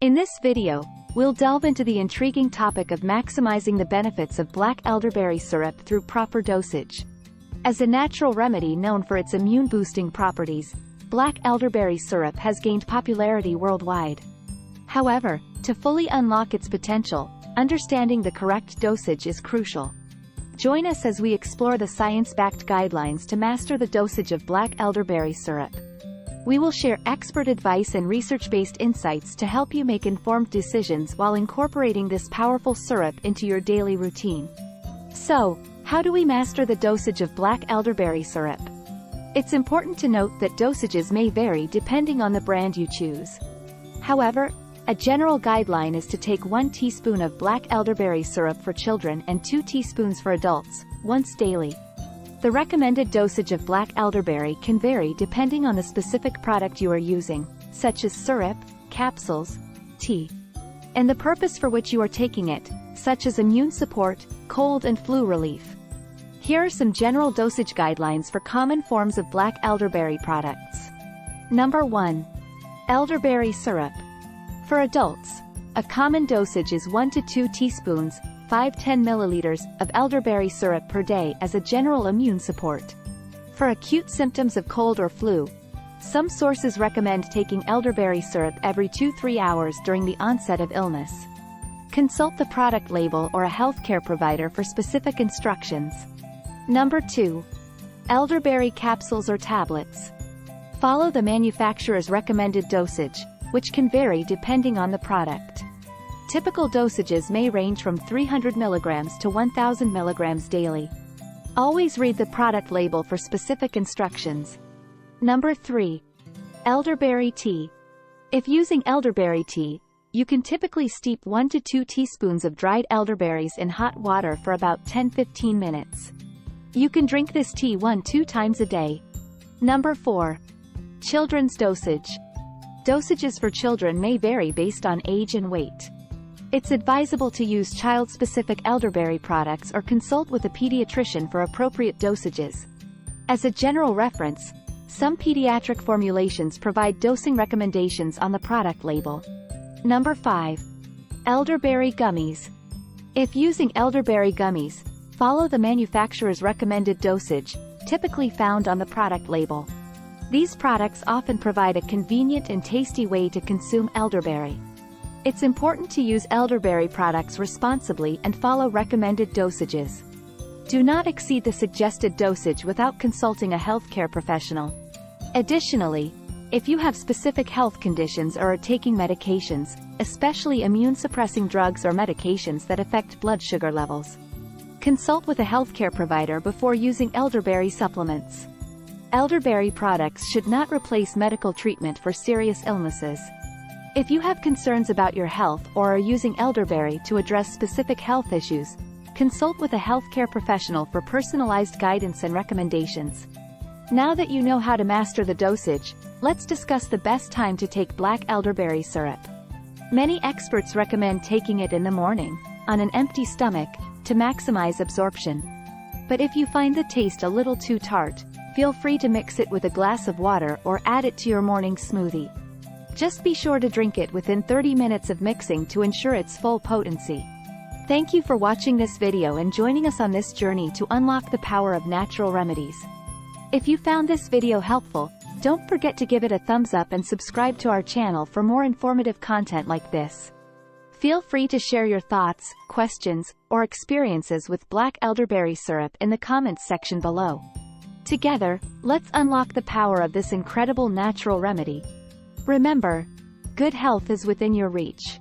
In this video, we'll delve into the intriguing topic of maximizing the benefits of black elderberry syrup through proper dosage. As a natural remedy known for its immune-boosting properties, black elderberry syrup has gained popularity worldwide. However, to fully unlock its potential, understanding the correct dosage is crucial. Join us as we explore the science-backed guidelines to master the dosage of black elderberry syrup. We will share expert advice and research-based insights to help you make informed decisions while incorporating this powerful syrup into your daily routine. So, how do we master the dosage of black elderberry syrup? It's important to note that dosages may vary depending on the brand you choose. However, a general guideline is to take 1 teaspoon of black elderberry syrup for children and 2 teaspoons for adults, once daily. The recommended dosage of black elderberry can vary depending on the specific product you are using, such as syrup, capsules, tea, and the purpose for which you are taking it, such as immune support, cold and flu relief. Here are some general dosage guidelines for common forms of black elderberry products. Number 1. Elderberry syrup. For adults, a common dosage is 1 to 2 teaspoons, 5-10 milliliters, of elderberry syrup per day as a general immune support. For acute symptoms of cold or flu, some sources recommend taking elderberry syrup every 2-3 hours during the onset of illness. Consult the product label or a healthcare provider for specific instructions. Number 2. Elderberry capsules or tablets. Follow the manufacturer's recommended dosage, which can vary depending on the product. Typical dosages may range from 300 mg to 1000 mg daily. Always read the product label for specific instructions. Number 3. Elderberry tea. If using elderberry tea, you can typically steep 1 to 2 teaspoons of dried elderberries in hot water for about 10-15 minutes. You can drink this tea 1-2 times a day. Number 4. Children's dosage. Dosages for children may vary based on age and weight. It's advisable to use child-specific elderberry products or consult with a pediatrician for appropriate dosages. As a general reference, some pediatric formulations provide dosing recommendations on the product label. Number 5. Elderberry gummies. If using elderberry gummies, follow the manufacturer's recommended dosage, typically found on the product label. These products often provide a convenient and tasty way to consume elderberry. It's important to use elderberry products responsibly and follow recommended dosages. Do not exceed the suggested dosage without consulting a healthcare professional. Additionally, if you have specific health conditions or are taking medications, especially immune-suppressing drugs or medications that affect blood sugar levels, consult with a healthcare provider before using elderberry supplements. Elderberry products should not replace medical treatment for serious illnesses. If you have concerns about your health or are using elderberry to address specific health issues, consult with a healthcare professional for personalized guidance and recommendations. Now that you know how to master the dosage, let's discuss the best time to take black elderberry syrup. Many experts recommend taking it in the morning, on an empty stomach, to maximize absorption. But if you find the taste a little too tart, feel free to mix it with a glass of water or add it to your morning smoothie. Just be sure to drink it within 30 minutes of mixing to ensure its full potency. Thank you for watching this video and joining us on this journey to unlock the power of natural remedies. If you found this video helpful, don't forget to give it a thumbs up and subscribe to our channel for more informative content like this. Feel free to share your thoughts, questions, or experiences with black elderberry syrup in the comments section below. Together, let's unlock the power of this incredible natural remedy. Remember, good health is within your reach.